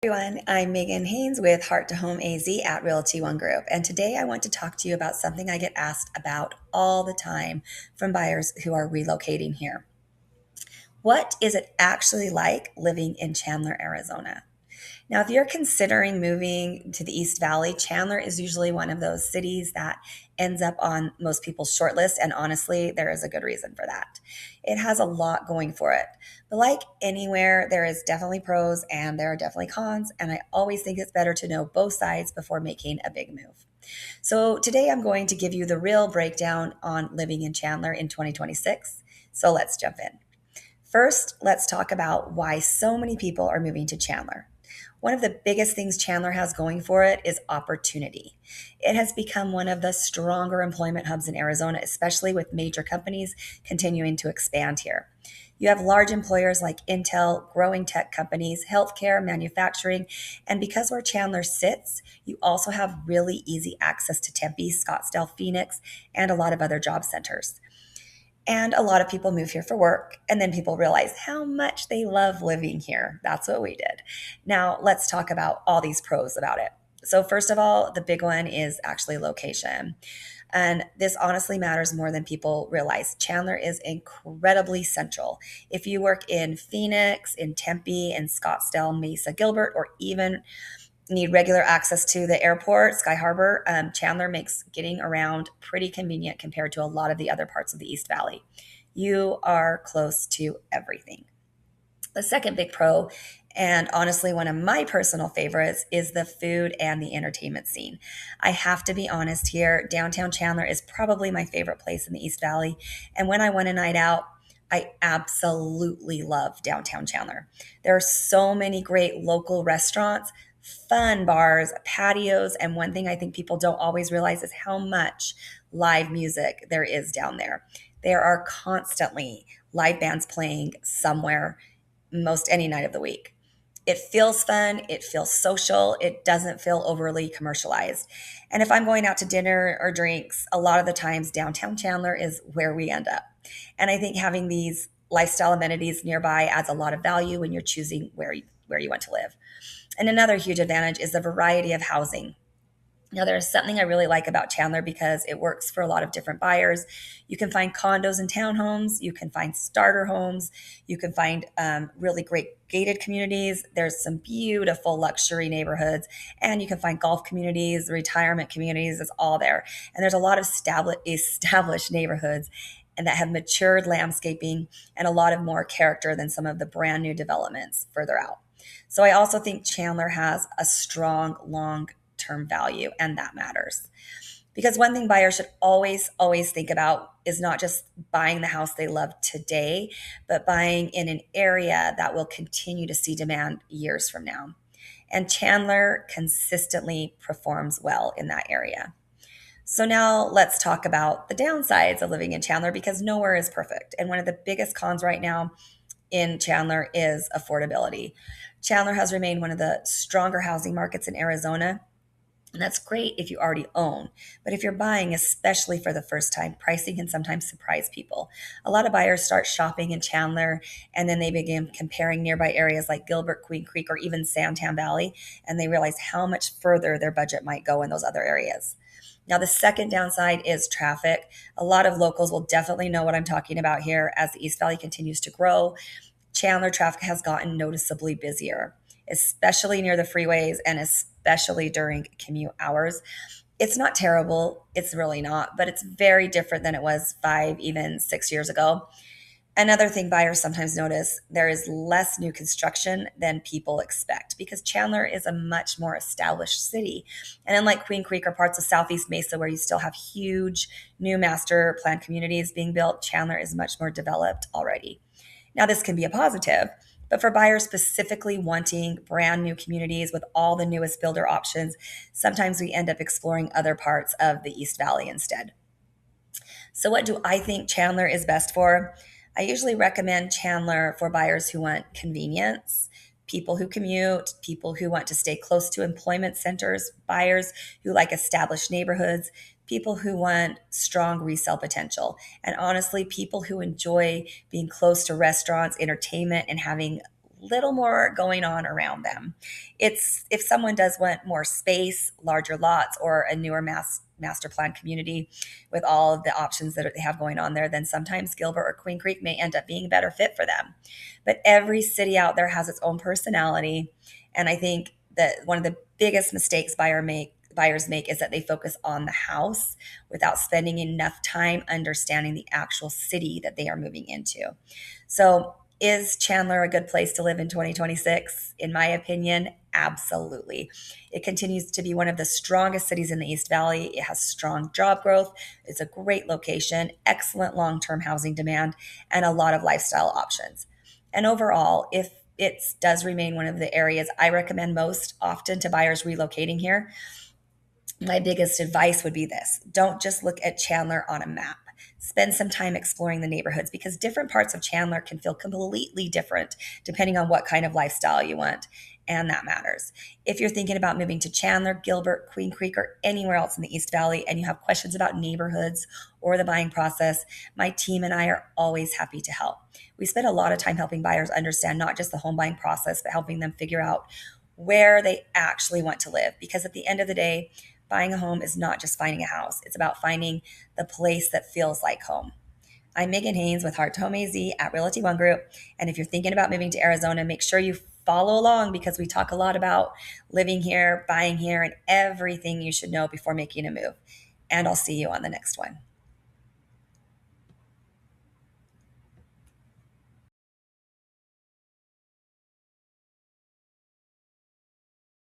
Everyone, I'm Megan Haynes with Heart to Home AZ at Realty One Group, and today I want to talk to you about something I get asked about all the time from buyers who are relocating here. What is it actually like living in Chandler, Arizona? Now, if you're considering moving to the East Valley, Chandler is usually one of those cities that ends up on most people's short list. And honestly, there is a good reason for that. It has a lot going for it. But like anywhere, there is definitely pros and there are definitely cons. And I always think it's better to know both sides before making a big move. So today I'm going to give you the real breakdown on living in Chandler in 2026. So let's jump in. First, let's talk about why so many people are moving to Chandler. One of the biggest things Chandler has going for it is opportunity. It has become one of the stronger employment hubs in Arizona, especially with major companies continuing to expand here. You have large employers like Intel, growing tech companies, healthcare, manufacturing, and because where Chandler sits, you also have really easy access to Tempe, Scottsdale, Phoenix, and a lot of other job centers. And a lot of people move here for work, and then people realize how much they love living here. That's what we did. Now, let's talk about all these pros about it. So, first of all, the big one is actually location. And this honestly matters more than people realize. Chandler is incredibly central. If you work in Phoenix, in Tempe, in Scottsdale, Mesa, Gilbert, or even need regular access to the airport, Sky Harbor, Chandler makes getting around pretty convenient compared to a lot of the other parts of the East Valley. You are close to everything. The second big pro, and honestly, one of my personal favorites, is the food and the entertainment scene. I have to be honest here, downtown Chandler is probably my favorite place in the East Valley. And when I want a night out, I absolutely love downtown Chandler. There are so many great local restaurants, fun bars, patios, and one thing I think people don't always realize is how much live music there is down there. There are constantly live bands playing somewhere most any night of the week. It feels fun, it feels social, it doesn't feel overly commercialized. And if I'm going out to dinner or drinks, a lot of the times downtown Chandler is where we end up. And I think having these lifestyle amenities nearby adds a lot of value when you're choosing where you want to live. And another huge advantage is the variety of housing. Now, there's something I really like about Chandler because it works for a lot of different buyers. You can find condos and townhomes. You can find starter homes. You can find really great gated communities. There's some beautiful luxury neighborhoods, and you can find golf communities, retirement communities. It's all there. And there's a lot of established neighborhoods and that have matured landscaping and a lot of more character than some of the brand new developments further out. So I also think Chandler has a strong long-term value, and that matters. Because one thing buyers should always think about is not just buying the house they love today, but buying in an area that will continue to see demand years from now. And Chandler consistently performs well in that area. So now let's talk about the downsides of living in Chandler because nowhere is perfect. And one of the biggest cons right now in Chandler is affordability. Chandler has remained one of the stronger housing markets in Arizona. And that's great if you already own. But if you're buying, especially for the first time, pricing can sometimes surprise people. A lot of buyers start shopping in Chandler and then they begin comparing nearby areas like Gilbert, Queen Creek, or even Santan Valley, and they realize how much further their budget might go in those other areas. Now, the second downside is traffic. A lot of locals will definitely know what I'm talking about here as the East Valley continues to grow. Chandler traffic has gotten noticeably busier, especially near the freeways and especially during commute hours. It's not terrible, it's really not, but it's very different than it was 5, even 6 years ago. Another thing buyers sometimes notice there is less new construction than people expect because Chandler is a much more established city. And unlike Queen Creek or parts of Southeast Mesa, where you still have huge new master plan communities being built, Chandler is much more developed already. Now, this can be a positive, but for buyers specifically wanting brand new communities with all the newest builder options, sometimes we end up exploring other parts of the East Valley instead. So, what do I think Chandler is best for? I usually recommend Chandler for buyers who want convenience, people who commute, people who want to stay close to employment centers, buyers who like established neighborhoods, people who want strong resale potential, and honestly, people who enjoy being close to restaurants, entertainment, and having little more going on around them. It's if someone does want more space, larger lots, or a newer master plan community with all of the options that they have going on there, then sometimes Gilbert or Queen Creek may end up being a better fit for them. But every city out there has its own personality, and I think that one of the biggest mistakes buyers make is that they focus on the house without spending enough time understanding the actual city that they are moving into. So, is Chandler a good place to live in 2026? In my opinion, absolutely. It continues to be one of the strongest cities in the East Valley. It has strong job growth. It's a great location, excellent long term housing demand, and a lot of lifestyle options. And overall, if it does remain one of the areas I recommend most often to buyers relocating here, my biggest advice would be this: don't just look at Chandler on a map. Spend some time exploring the neighborhoods because different parts of Chandler can feel completely different depending on what kind of lifestyle you want. And that matters. If you're thinking about moving to Chandler, Gilbert, Queen Creek, or anywhere else in the East Valley, and you have questions about neighborhoods or the buying process, my team and I are always happy to help. We spend a lot of time helping buyers understand not just the home buying process, but helping them figure out where they actually want to live. Because at the end of the day, buying a home is not just finding a house, it's about finding the place that feels like home. I'm Megan Haynes with Heart to Home AZ at Realty One Group. And if you're thinking about moving to Arizona, make sure you follow along because we talk a lot about living here, buying here, and everything you should know before making a move. And I'll see you on the next one.